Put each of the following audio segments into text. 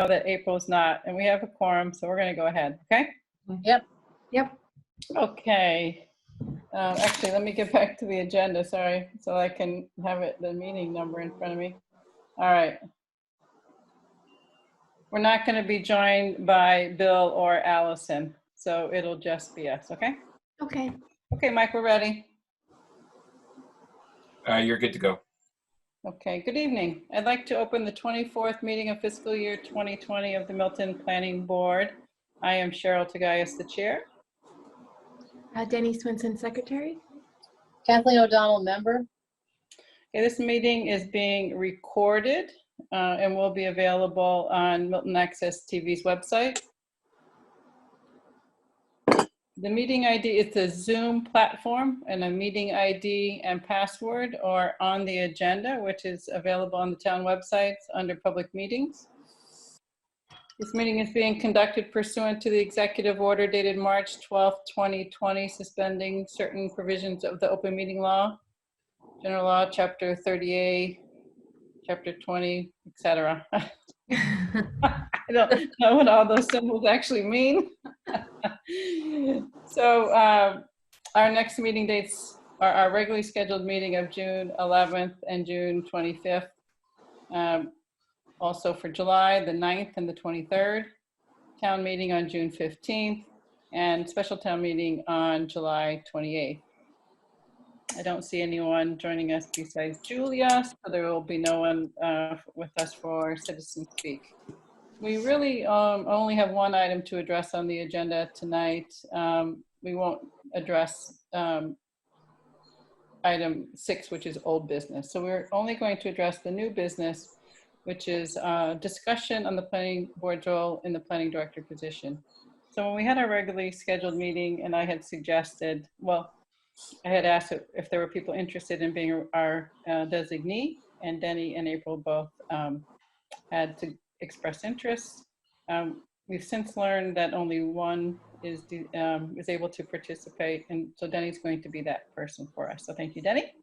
that April's not, and we have a quorum, so we're going to go ahead, okay? Yep. Okay. Actually, let me get back to the agenda, sorry, so I can have the meeting number in front of me. All right. We're not going to be joined by Bill or Allison, so it'll just be us, okay? Okay. Okay, Mike, we're ready. You're good to go. Okay, good evening. I'd like to open the 24th meeting of fiscal year 2020 of the Milton Planning Board. I am Cheryl Tagayas, the chair. Denny Swinson, secretary. Kathleen O'Donnell, member. Okay, this meeting is being recorded and will be available on Milton Access TV's website. The meeting ID, it's a Zoom platform, and a meeting ID and password are on the agenda, which is available on the town websites under public meetings. This meeting is being conducted pursuant to the executive order dated March 12th, 2020, suspending certain provisions of the open meeting law, general law, chapter 30A, chapter 20, etc. I don't know what all those symbols actually mean. So our next meeting dates are our regularly scheduled meeting of June 11th and June 25th. Also for July, the 9th and the 23rd. Town meeting on June 15th and special town meeting on July 28th. I don't see anyone joining us besides Julia, so there will be no one with us for citizen speak. We really only have one item to address on the agenda tonight. We won't address item 6, which is old business. So we're only going to address the new business, which is discussion on the planning board's role in the planning director position. So when we had our regularly scheduled meeting, and I had suggested, well, I had asked if there were people interested in being our designee, and Denny and April both had to express interest. We've since learned that only one is able to participate, and so Denny's going to be that person for us. So thank you, Denny.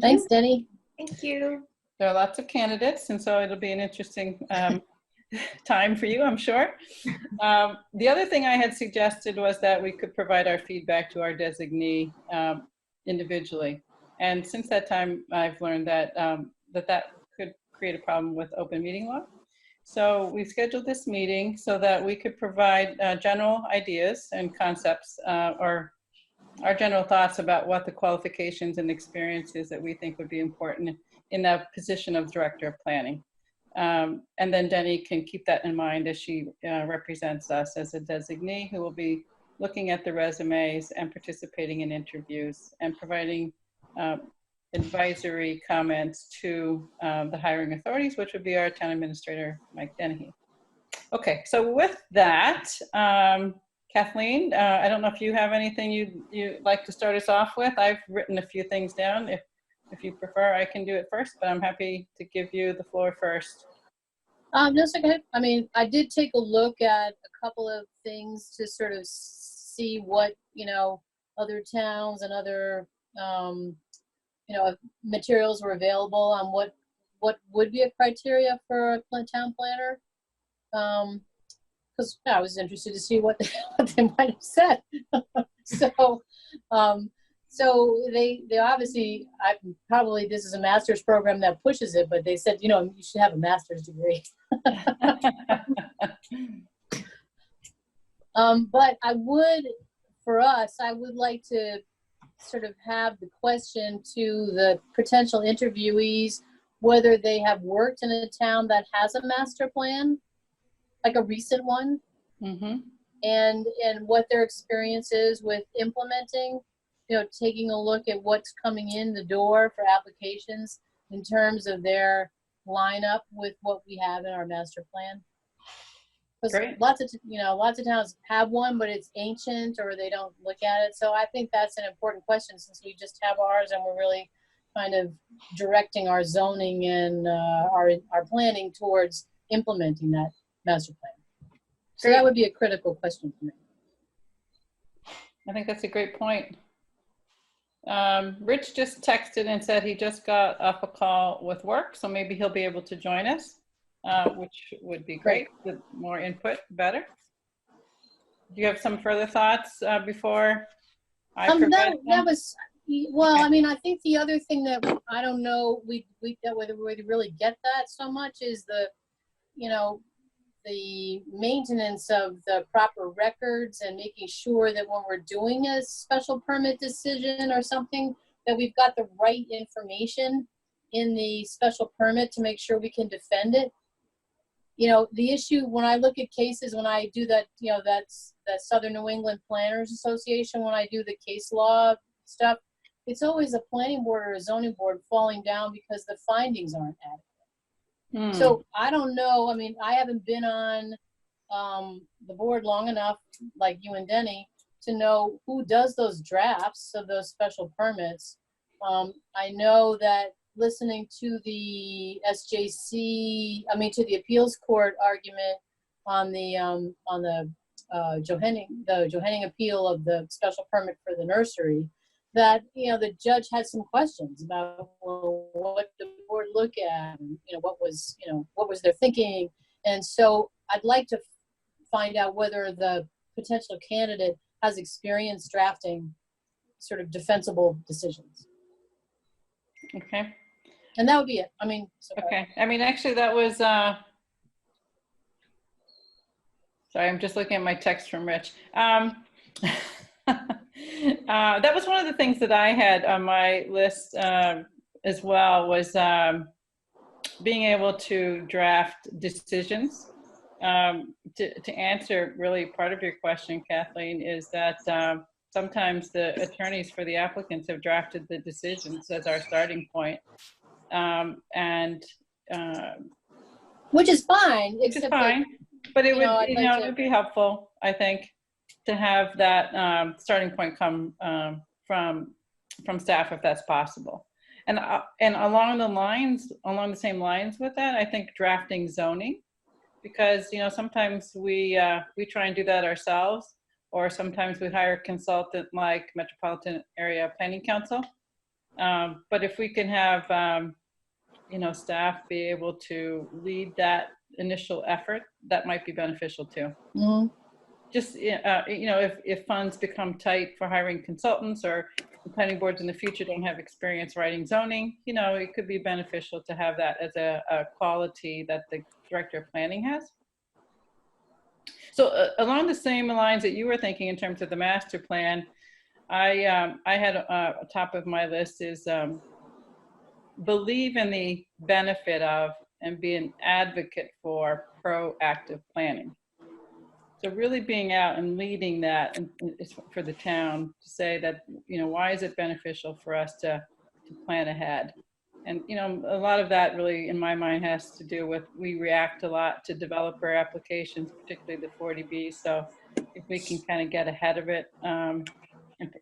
Thanks, Denny. Thank you. There are lots of candidates, and so it'll be an interesting time for you, I'm sure. The other thing I had suggested was that we could provide our feedback to our designee individually. And since that time, I've learned that that could create a problem with open meeting law. So we scheduled this meeting so that we could provide general ideas and concepts or our general thoughts about what the qualifications and experiences that we think would be important in the position of director of planning. And then Denny can keep that in mind as she represents us as a designee who will be looking at the resumes and participating in interviews and providing advisory comments to the hiring authorities, which would be our town administrator, Mike Dennehy. Okay, so with that, Kathleen, I don't know if you have anything you'd like to start us off with. I've written a few things down. If you prefer, I can do it first, but I'm happy to give you the floor first. Just okay. I mean, I did take a look at a couple of things to sort of see what, other towns and other, materials were available on what would be a criteria for a town planner. Because I was interested to see what they might have said. So they obviously, probably this is a master's program that pushes it, but they said, you should have a master's degree. But I would like to sort of have the question to the potential interviewees, whether they have worked in a town that has a master plan, like a recent one, and what their experience is with implementing, taking a look at what's coming in the door for applications in terms of their lineup with what we have in our master plan. Because lots of towns have one, but it's ancient or they don't look at it. So I think that's an important question since we just have ours and we're really kind of directing our zoning and our planning towards implementing that master plan. So that would be a critical question for me. I think that's a great point. Rich just texted and said he just got off a call with work, so maybe he'll be able to join us. which would be great. The more input, the better. Do you have some further thoughts before I provide that them? was, well, I mean, I think the other thing that I don't know, that whether we really get that so much is the, you know, the maintenance of the proper records and making sure that when we're doing a special permit decision or something, that we've got the right information in the special permit to make sure we can defend it. You know, the issue when I look at cases, when I do that, you know, that's the Southern New England Planners Association, when I do the case law stuff, it's always a planning board or a zoning board falling down because the findings aren't adequate. So I don't know. I mean, I haven't been on the board long enough, like you and Denny, to know who does those drafts of those special permits. I know that listening to the SJC, I mean, to the appeals court argument on the Johanning appeal of the special permit for the nursery, that, you know, the judge had some questions about, well, what did the board look at, and, you know, what was their thinking. And so I'd like to find out whether the potential candidate has experience drafting sort of defensible decisions. Okay. And that would be it. I mean, Okay. I mean, actually, that was, sorry, I'm just looking at my text from Rich. That was one of the things that I had on my list as well, was being able to draft decisions. To answer really part of your question, Kathleen, is that sometimes the attorneys for the applicants have drafted the decisions as our starting point. which is fine, Which is fine, but it would, it would be helpful, I think, to have that starting point come from staff, if that's possible. And along the same lines with that, I think drafting zoning, because sometimes we try and do that ourselves, or sometimes we hire a consultant like Metropolitan Area Planning Council. But if we can have staff be able to lead that initial effort, that might be beneficial too. Mm-hmm. Just if funds become tight for hiring consultants, or the planning boards in the future don't have experience writing zoning, it could be beneficial to have that as a quality that the director of planning has. So along the same lines that you were thinking in terms of the master plan, I had a top of my list is believe in the benefit of and be an advocate for proactive planning. So really being out and leading that for the town to say that, why is it beneficial for us to plan ahead? And, a lot of that really, in my mind, has to do with, we react a lot to developer applications, particularly the 40B. So if we can kind of get ahead of it and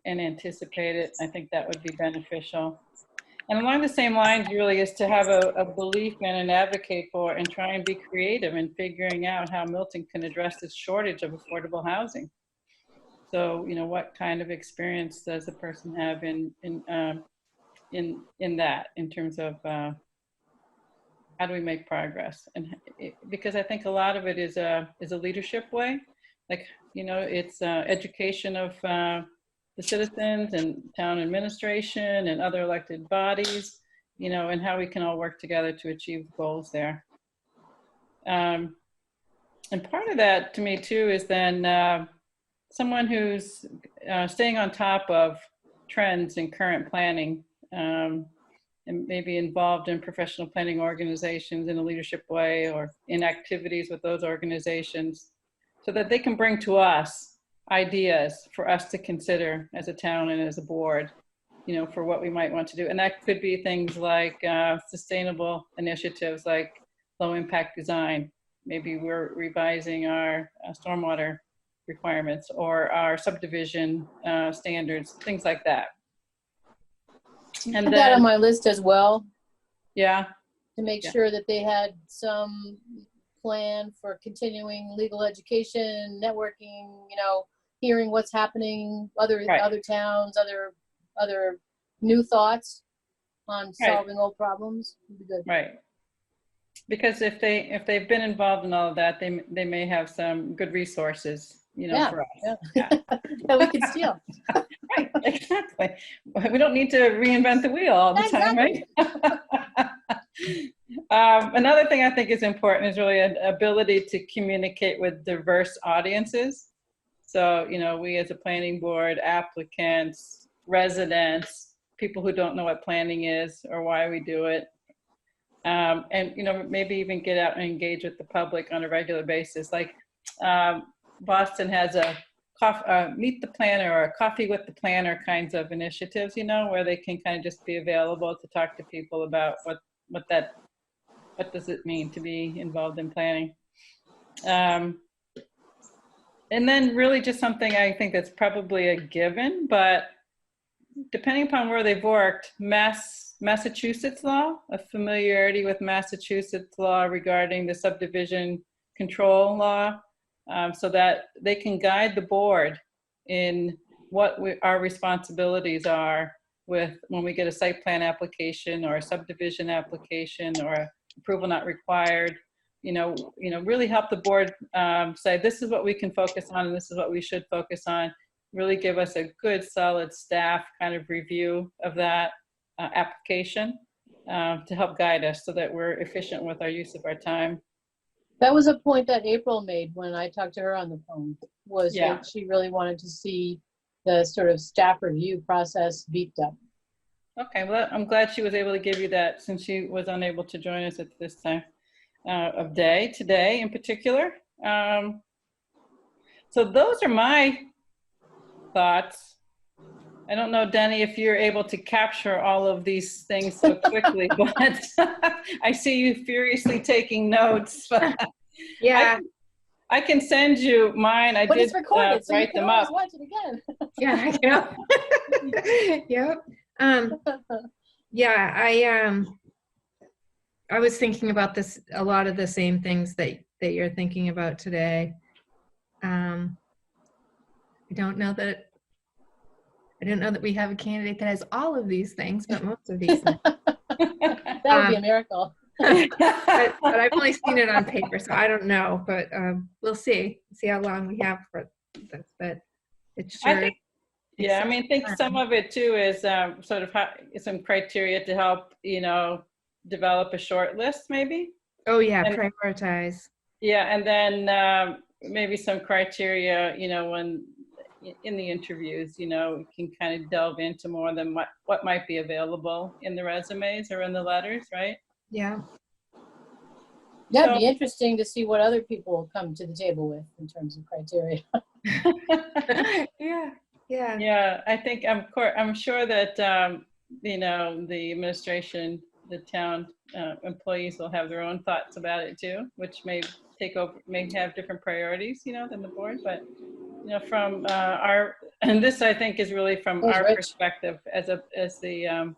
anticipate it, I think that would be beneficial. And along the same lines really is to have a belief in and advocate for and try and be creative in figuring out how Milton can address this shortage of affordable housing. So, what kind of experience does a person have in that, in terms of how do we make progress? And because I think a lot of it is a leadership way, like, it's education of the citizens and town administration and other elected bodies, and how we can all work together to achieve goals there. And part of that to me too is then someone who's staying on top of trends in current planning, and maybe involved in professional planning organizations in a leadership way, or in activities with those organizations, so that they can bring to us ideas for us to consider as a town and as a board, for what we might want to do. And that could be things like sustainable initiatives like low impact design. Maybe we're revising our stormwater requirements or our subdivision standards, things like that. And put that on my list as well. Yeah. To make sure that they had some plan for continuing legal education, networking, hearing what's happening, other towns, other new thoughts on solving old problems would be good. Right. Because if they've been involved in all of that, they may have some good resources, Yeah, for us. yeah. That we can steal. Right, exactly. We don't need to reinvent the wheel all the time, right? Another thing I think is important is really an ability to communicate with diverse audiences. So, we as a planning board, applicants, residents, people who don't know what planning is or why we do it. And, maybe even get out and engage with the public on a regular basis. Like Boston has a meet the planner or a coffee with the planner kinds of initiatives, where they can kind of just be available to talk to people about what does it mean to be involved in planning. And then really just something I think that's probably a given, but depending upon where they've worked, Massachusetts law, a familiarity with Massachusetts law regarding the subdivision control law, so that they can guide the board in what our responsibilities are when we get a site plan application or a subdivision application or approval not required. Really help the board say this is what we can focus on and this is what we should focus on. Really give us a good solid staff kind of review of that application to help guide us so that we're efficient with our use of our time. That was a point that April made when I talked to her on the phone, was Yeah. that she really wanted to see the sort of staff review process beefed up. Okay, well, I'm glad she was able to give you that since she was unable to join us at this time of day, today in particular. So those are my thoughts. I don't know, Denny, if you're able to capture all of these things so quickly, but I see you furiously taking notes. Yeah. I can send you mine. I But did it's recorded, so you write can them always up. watch it again. Yeah. Yep. Yeah. I was thinking about a lot of the same things that you're thinking about today. I don't know that we have a candidate that has all of these things, but most of these things. That would be a miracle. but I've only seen it on paper, so I don't know. But we'll see how long we have for this. But it's sure. I think some of it too is sort of some criteria to help, develop a short list maybe. Oh yeah, prioritize. Yeah, and then maybe some criteria, when in the interviews, we can kind of delve into more than what might be available in the resumes or in the letters, right? Yeah. Yeah, it'd be interesting to see what other people come to the table with in terms of criteria. Yeah. Yeah, I think I'm sure that the administration, the town employees will have their own thoughts about it too, which may have different priorities, than the board. But from and this I think is really from our perspective as the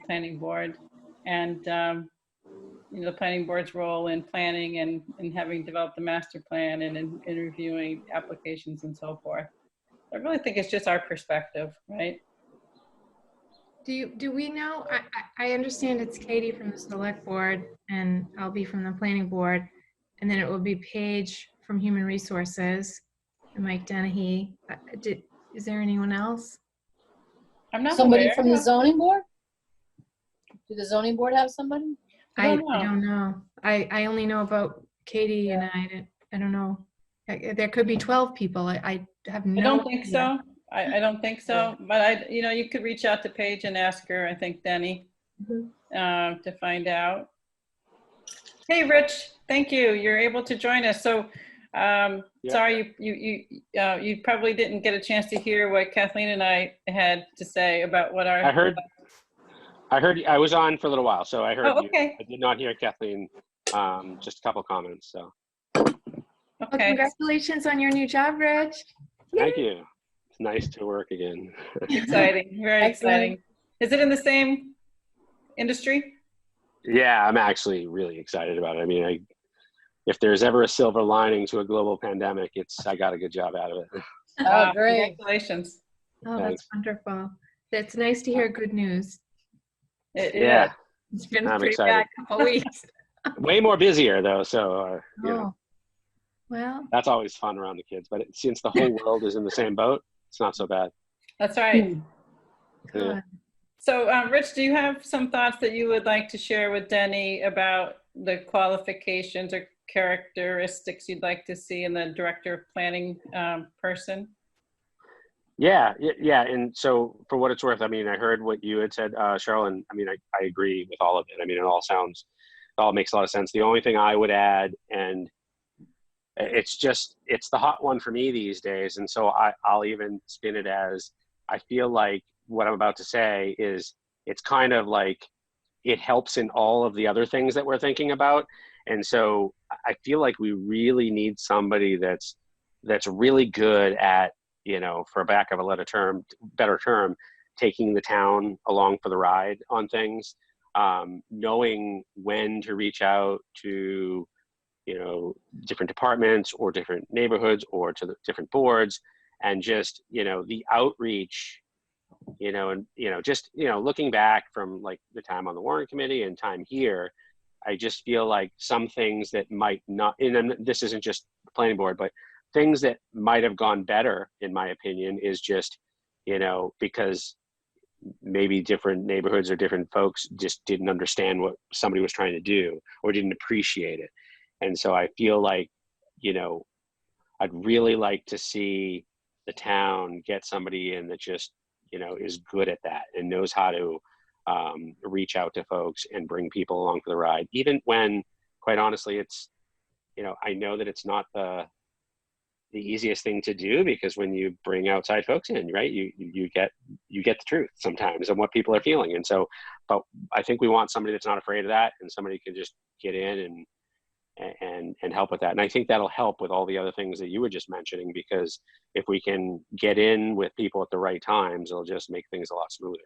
planning board, and the planning board's role in planning and having developed the master plan and in reviewing applications and so forth. I really think it's just our perspective, right? Do we know? I understand it's Katie from the select board, and I'll be from the planning board, and then it will be Paige from human resources, and Mike Dennehy. Is there anyone else? I'm not somebody aware. from the zoning board? Do the zoning board have somebody? I don't know. I only know about Katie and I don't know. There could be 12 people. I have no. I don't think so. I don't think so. But you could reach out to Paige and ask her. I think Denny to find out. Hey, Rich. Thank you. You're able to join us. So, sorry you probably didn't get a chance to hear what Kathleen and I had to say about what our. I heard. I was on for a little while, so I heard you. Okay. I did not hear Kathleen. Just a couple comments. So. Okay. Well, congratulations on your new job, Rich. Thank you. It's nice to work again. Exciting. Very exciting. Is it in the same industry? Yeah, I'm actually really excited about it. I mean, if there's ever a silver lining to a global pandemic, I got a good job out of it. Oh, great. Congratulations. Oh, that's wonderful. It's nice to hear good news. Yeah. It's been a I'm pretty excited. bad couple weeks. Way more busier though, so you know, Oh, well, that's always fun around the kids. But since the whole world is in the same boat, it's not so bad. That's right. Yeah. good. So, Rich, do you have some thoughts that you would like to share with Denny about the qualifications or characteristics you'd like to see in the director of planning person? Yeah. And so for what it's worth, I mean, I heard what you had said, Cheryl, and I mean, I agree with all of it. I mean, it all makes a lot of sense. The only thing I would add, and it's the hot one for me these days. And so I'll even spin it as, I feel like what I'm about to say is, it's kind of like it helps in all of the other things that we're thinking about. And so I feel like we really need somebody that's really good at, you know, for lack of a better term, taking the town along for the ride on things, knowing when to reach out to, you know, different departments or different neighborhoods or to the different boards, and just, you know, the outreach, you know, and, you know, just, you know, looking back from like the time on the warrant committee and time here, I just feel like some things that might not, and this isn't just the planning board, but things that might have gone better, in my opinion, is just, you know, because maybe different neighborhoods or different folks just didn't understand what somebody was trying to do or didn't appreciate it. And so I feel like, you know, I'd really like to see the town get somebody in that just, you know, is good at that and knows how to reach out to folks and bring people along for the ride, even when, quite honestly, it's, you know, I know that it's not the easiest thing to do, because when you bring outside folks in, right, you get the truth sometimes of what people are feeling. And so, but I think we want somebody that's not afraid of that, and somebody who can just get in and help with that. And I think that'll help with all the other things that you were just mentioning, because if we can get in with people at the right times, it'll just make things a lot smoother.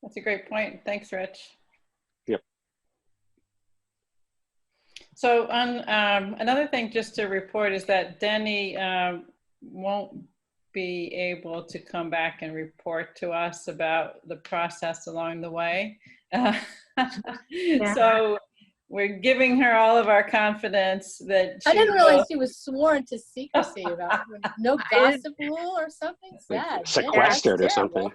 That's a great point. Thanks, Rich. Yep. So on another thing just to report is that Denny won't be able to come back and report to us about the process along the way. So we're giving her all of our confidence that I didn't realize she was sworn to secrecy about no gossip rule or something. Sad. Sequestered or something.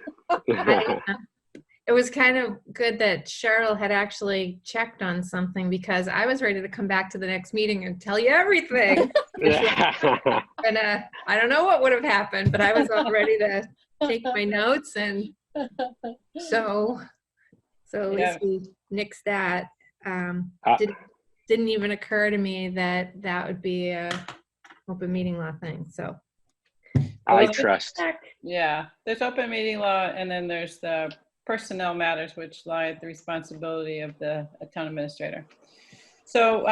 It was kind of good that Cheryl had actually checked on something, because I was ready to come back to the next meeting and tell you everything. And I don't know what would have happened, but I was all ready to take my notes, and so at least we nixed that. Didn't even occur to me that would be a open meeting law thing. So I trust. Yeah, there's open meeting law, and then there's the personnel matters, which lie at the responsibility of the town administrator. So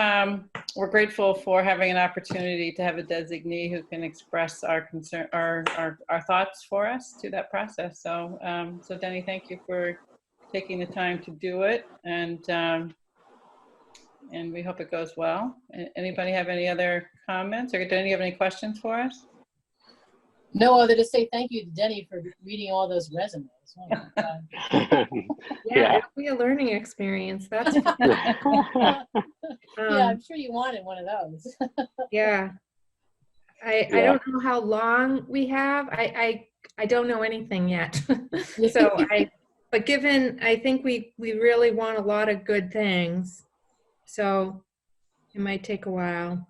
we're grateful for having an opportunity to have a designee who can express our concern, our thoughts for us through that process. So, so Denny, thank you for taking the time to do it, and we hope it goes well. Anybody have any other comments, or did any have any questions for us? No other to say thank you to Denny for reading all those resumes. Oh my God. Yeah, it'll be a learning experience. That's fun. Yeah, I'm sure you wanted one of those. Yeah. I don't know how long we have. I don't know anything yet. But given, I think we really want a lot of good things. So it might take a while,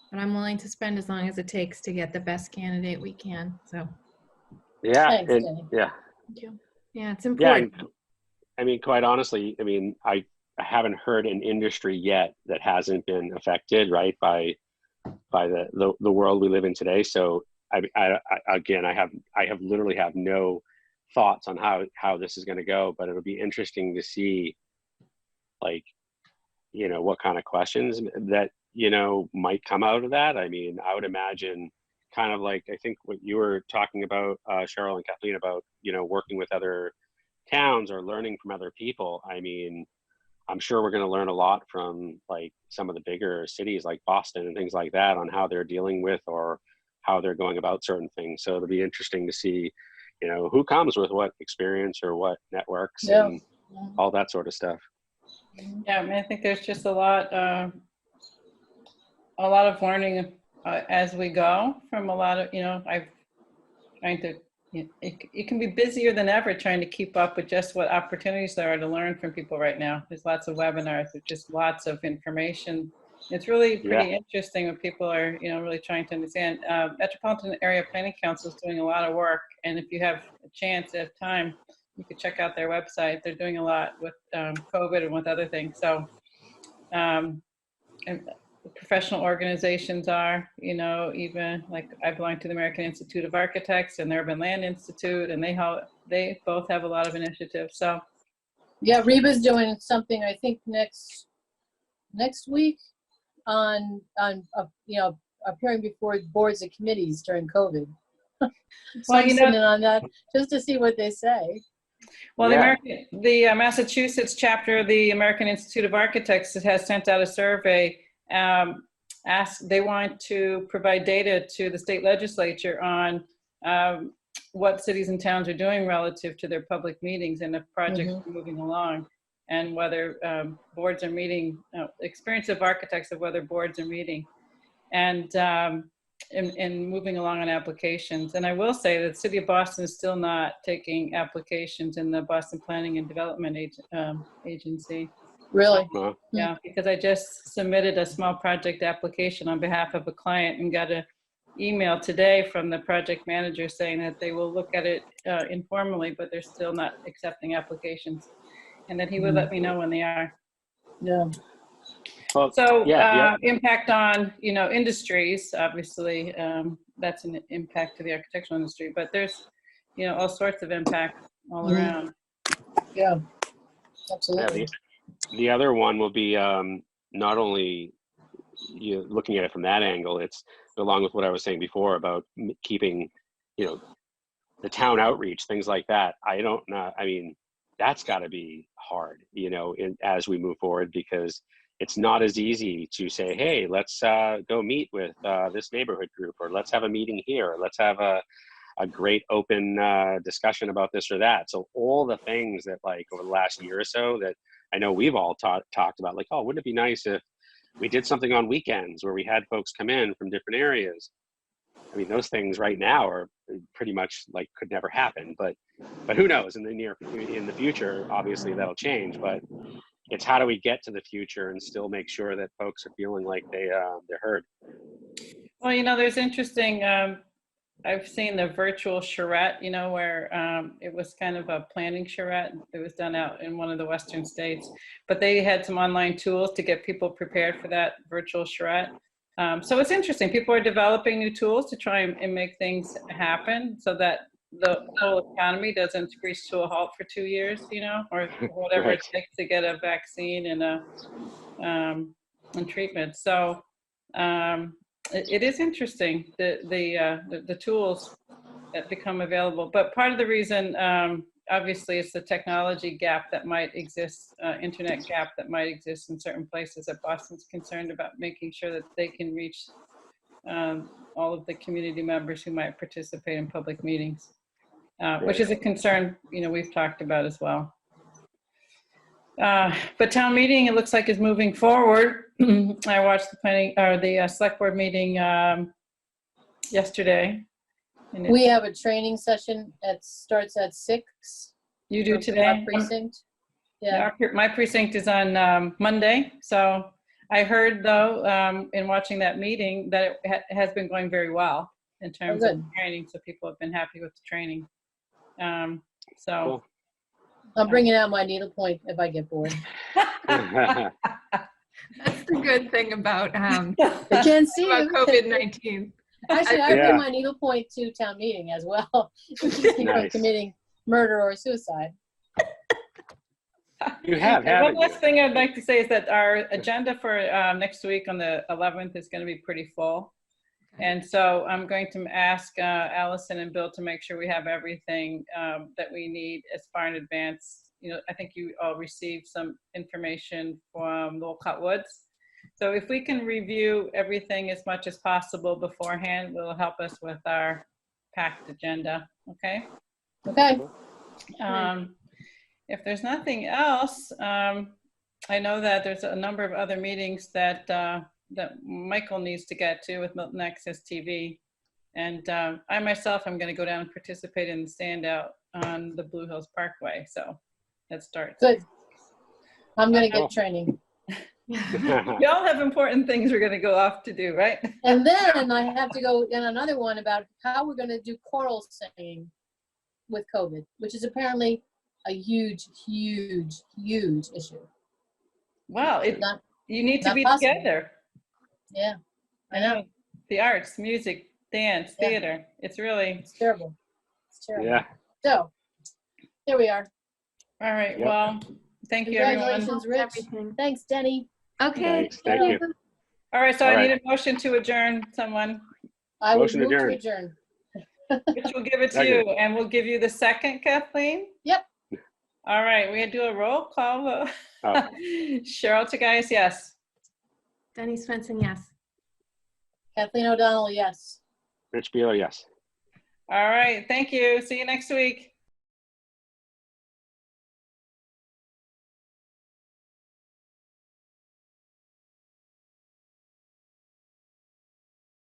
but I'm willing to spend as long as it takes to get the best candidate we can. So yeah. Thanks, Jenny. Yeah. Thank you. Yeah, it's important. Yeah, I mean, quite honestly, I mean, I haven't heard an industry yet that hasn't been affected, right, by the world we live in today. So I literally have no thoughts on how this is going to go, but it'll be interesting to see, like, you know, what kind of questions that, you know, might come out of that. I mean, I would imagine kind of like, I think what you were talking about, Cheryl and Kathleen, about, you know, working with other towns or learning from other people. I mean, I'm sure we're going to learn a lot from like some of the bigger cities like Boston and things like that on how they're dealing with or how they're going about certain things. So it'll be interesting to see, you know, who comes with what experience or what networks Yeah. and all that sort of stuff. Yeah, I mean, I think there's just a lot of learning as we go from a lot of, you know, I've trying to, it can be busier than ever trying to keep up with just what opportunities there are to learn from people right now. There's lots of webinars, there's just lots of information. It's really pretty interesting when people are, you know, really trying to understand. Metropolitan Area Planning Council is doing a lot of work, and if you have a chance at time, you could check out their website. They're doing a lot with COVID and with other things. So, and the professional organizations are, you know, even like I belong to the American Institute of Architects and the Urban Land Institute, and they both have a lot of initiatives. So, yeah, Reba's doing something I think next week on you know, appearing before boards and committees during COVID. So well, I'm you sitting know, in on that just to see what they say. well, Yeah. the Massachusetts chapter of the American Institute of Architects has sent out a survey. They want to provide data to the state legislature on what cities and towns are doing relative to their public meetings and if projects are moving along, and whether boards are meeting, experience of architects of whether boards are meeting, and moving along on applications. And I will say that the City of Boston is still not taking applications in the Boston Planning and Development Agency. Really? Yeah, because I just submitted a small project application on behalf of a client and got an email today from the project manager saying that they will look at it informally, but they're still not accepting applications, and that he would let me know when they are. Yeah. Well, So yeah. impact on, you know, industries, obviously, that's an impact to the architectural industry, but there's, you know, all sorts of impact all around. Yeah, absolutely. Yeah, the other one will be not only you looking at it from that angle, it's along with what I was saying before about keeping, you know, the town outreach, things like that. I don't know. I mean, that's got to be hard, you know, as we move forward, because it's not as easy to say, hey, let's go meet with this neighborhood group, or let's have a meeting here, or let's have a great open discussion about this or that. So all the things that, like, over the last year or so that I know we've all talked about, like, oh, wouldn't it be nice if we did something on weekends where we had folks come in from different areas? I mean, those things right now are pretty much like could never happen, but who knows, in the future, obviously that'll change, but it's how do we get to the future and still make sure that folks are feeling like they're heard. Well, you know, there's interesting, I've seen the virtual charrette, you know, where it was kind of a planning charrette. It was done out in one of the Western states, but they had some online tools to get people prepared for that virtual charrette. So it's interesting. People are developing new tools to try and make things happen so that the whole economy doesn't screech to a halt for 2 years, you know, or whatever Right. it takes to get a vaccine and and treatment. So it is interesting, the tools that become available. But part of the reason, obviously, is the technology gap that might exist, internet gap that might exist in certain places that Boston's concerned about making sure that they can reach all of the community members who might participate in public meetings, which is a concern, you know, we've talked about as well. But town meeting, it looks like, is moving forward. I watched the select board meeting yesterday. And We have a training session that starts at 6. You do from today? Our precinct. Yeah. My precinct is on Monday. So I heard, though, in watching that meeting, that it has been going very well in terms of training. So people have been happy with the training. So. Cool. I'm bringing out my needlepoint if I get bored. That's the good thing about I can't see about you. COVID-19. Actually, I bring my needlepoint to town meeting as well. From committing murder or suicide. You have, one last thing I'd like to say is that our agenda for next week on the 11th is going to be pretty full. And so I'm going to ask Allison and Bill to make sure we have everything that we need as far in advance. You know, I think you all received some information from Wolcott Woods. So if we can review everything as much as possible beforehand, it will help us with our packed agenda, okay? Okay. If there's nothing else, I know that there's a number of other meetings that Michael needs to get to with Milton Access TV. And I myself, I'm going to go down and participate in the stand out on the Blue Hills Parkway. So that starts. Good. I'm going to get training. We all have important things we're going to go off to do, right? And then I have to go in another one about how we're going to do choral singing with COVID, which is apparently a huge, huge, huge issue. Wow, Not, you need to not be possible. together. Yeah, I know. The arts, music, dance, Yeah. theater. It's really. It's terrible. It's terrible. Yeah. So, here we are. All right. Yep. Well, thank you, everyone. Congratulations, Rich. Everything. Thanks, Denny. Okay. Thanks. Thank you. All right. So All I right. need a motion to adjourn, someone. I will Motion move to adjourned. adjourn. Which will give it to Second. you. And we'll give you the second, Kathleen. Yep. All right. We do a roll call vote. Oh. Cheryl Tagayas, yes. Denny Swenson, yes. Kathleen O'Donnell, yes. Rich Beeler, yes. All right. Thank you. See you next week.